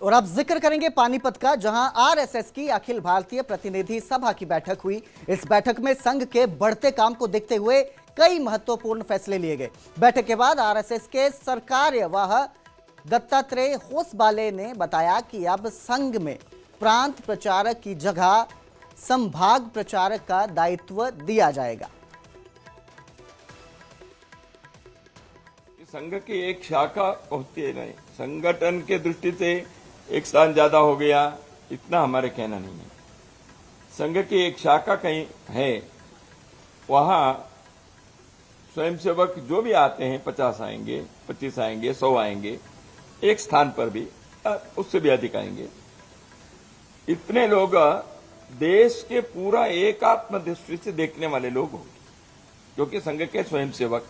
और अब जिक्र करेंगे पानीपत का, जहां आरएसएस की अखिल भारतीय प्रतिनिधि सभा की बैठक हुई। इस बैठक में संघ के बढ़ते काम को देखते हुए कई महत्वपूर्ण फैसले लिए गए। बैठक के बाद आरएसएस के सरकार्यवाह दत्तात्रेय होसबाले ने बताया कि अब संघ में प्रांत प्रचारक की जगह संभाग प्रचारक का दायित्व दिया जाएगा। संघ की एक शाखा होती है, नहीं संगठन के दृष्टि से एक स्थान ज्यादा हो गया, इतना हमारे कहना नहीं है। संघ की एक शाखा कहीं है, वहां स्वयंसेवक जो भी आते हैं 50 आएंगे, 25 आएंगे, 100 आएंगे, एक स्थान पर भी उससे भी अधिक आएंगे। इतने लोग देश के पूरा एकात्म दृष्टि से देखने वाले लोग होंगे, क्योंकि संघ के स्वयंसेवक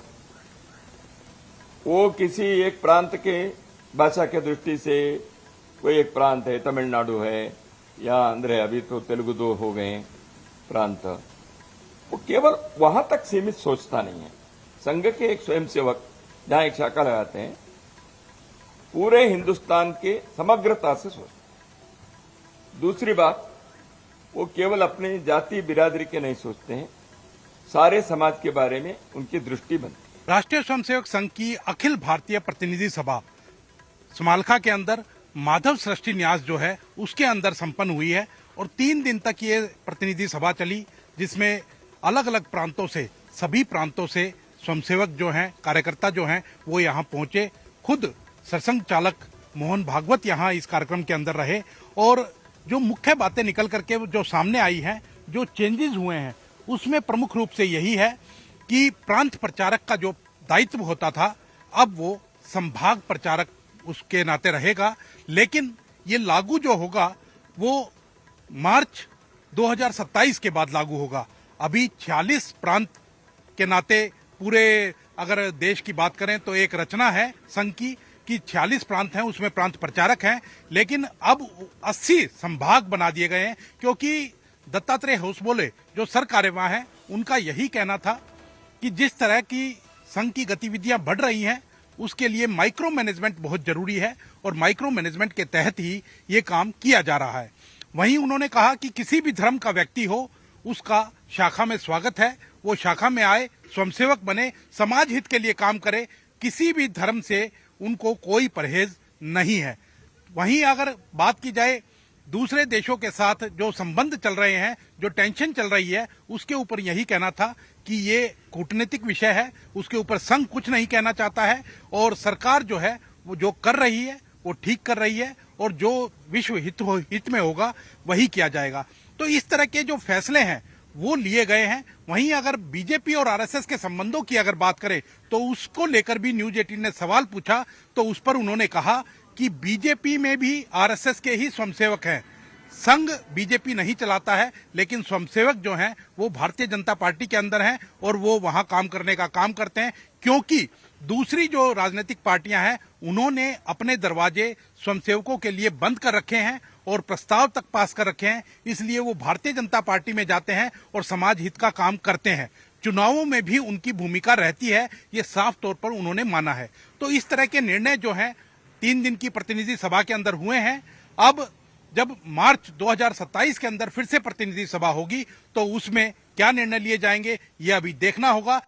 वो किसी एक प्रांत के भाषा के दृष्टि से, कोई एक प्रांत है, तमिलनाडु है या आंध्र है, अभी तो तेलुगु दो हो गए प्रांत, वो केवल वहां तक सीमित सोचता नहीं है। संघ के एक स्वयंसेवक जहां एक शाखा लगाते हैं, पूरे हिंदुस्तान के समग्रता से सोचते हैं। दूसरी बात, वो केवल अपनी जाति बिरादरी के नहीं सोचते हैं, सारे समाज के बारे में उनकी दृष्टि बनती है। राष्ट्रीय स्वयंसेवक संघ की अखिल भारतीय प्रतिनिधि सभा समालखा के अंदर माधव सृष्टि न्यास जो है उसके अंदर संपन्न हुई है और 3 दिन तक ये प्रतिनिधि सभा चली, जिसमें अलग अलग प्रांतों से, सभी प्रांतों से स्वयंसेवक जो हैं, कार्यकर्ता जो हैं, वो यहाँ पहुंचे। खुद सरसंघ चालक मोहन भागवत यहाँ इस कार्यक्रम के अंदर रहे और जो मुख्य बातें निकल करके जो सामने आई हैं, जो चेंजेस हुए हैं, उसमें प्रमुख रूप से यही है कि प्रांत प्रचारक का जो दायित्व होता था, अब वो संभाग प्रचारक उसके नाते रहेगा। लेकिन ये लागू जो होगा वो मार्च 2027 के बाद लागू होगा। अभी 46 प्रांत के नाते पूरे अगर देश की बात करें तो एक रचना है संघ की कि 46 प्रांत हैं, उसमें प्रांत प्रचारक हैं, लेकिन अब 80 संभाग बना दिए गए हैं, क्योंकि दत्तात्रेय होसबोले जो सर कार्यवाह हैं, उनका यही कहना था कि जिस तरह की संघ की गतिविधियां बढ़ रही हैं, उसके लिए माइक्रो मैनेजमेंट बहुत जरूरी है और माइक्रो मैनेजमेंट के तहत ही ये काम किया जा रहा है। वहीं उन्होंने कहा कि किसी भी धर्म का व्यक्ति हो, उसका शाखा में स्वागत है, वो शाखा में आए, स्वयंसेवक बने, समाज हित के लिए काम करे, किसी भी धर्म से उनको कोई परहेज नहीं है। वहीं अगर बात की जाए दूसरे देशों के साथ जो संबंध चल रहे हैं, जो टेंशन चल रही है, उसके ऊपर यही कहना था कि ये कूटनीतिक विषय है, उसके ऊपर संघ कुछ नहीं कहना चाहता है और सरकार जो है वो जो कर रही है वो ठीक कर रही है और जो विश्व हित में होगा वही किया जाएगा। तो इस तरह के जो फैसले हैं वो लिए गए हैं। वहीं अगर बीजेपी और आरएसएस के संबंधों की अगर बात करें तो उसको लेकर भी न्यूज 18 ने सवाल पूछा, तो उस पर उन्होंने कहा कि बीजेपी में भी आरएसएस के ही स्वयंसेवक हैं। संघ बीजेपी नहीं चलाता है, लेकिन स्वयंसेवक जो हैं वो भारतीय जनता पार्टी के अंदर हैं और वो वहां काम करने का काम करते हैं, क्योंकि दूसरी जो राजनीतिक पार्टियां हैं उन्होंने अपने दरवाजे स्वयंसेवकों के लिए बंद कर रखे हैं और प्रस्ताव तक पास कर रखे हैं। इसलिए वो भारतीय जनता पार्टी में जाते हैं और समाज हित का काम करते हैं। चुनावों में भी उनकी भूमिका रहती है, ये साफ तौर पर उन्होंने माना है। तो इस तरह के निर्णय जो हैं 3 दिन की प्रतिनिधि सभा के अंदर हुए हैं। अब जब मार्च 2027 के अंदर फिर से प्रतिनिधि सभा होगी तो उसमें क्या निर्णय लिए जाएंगे, ये अभी देखना होगा।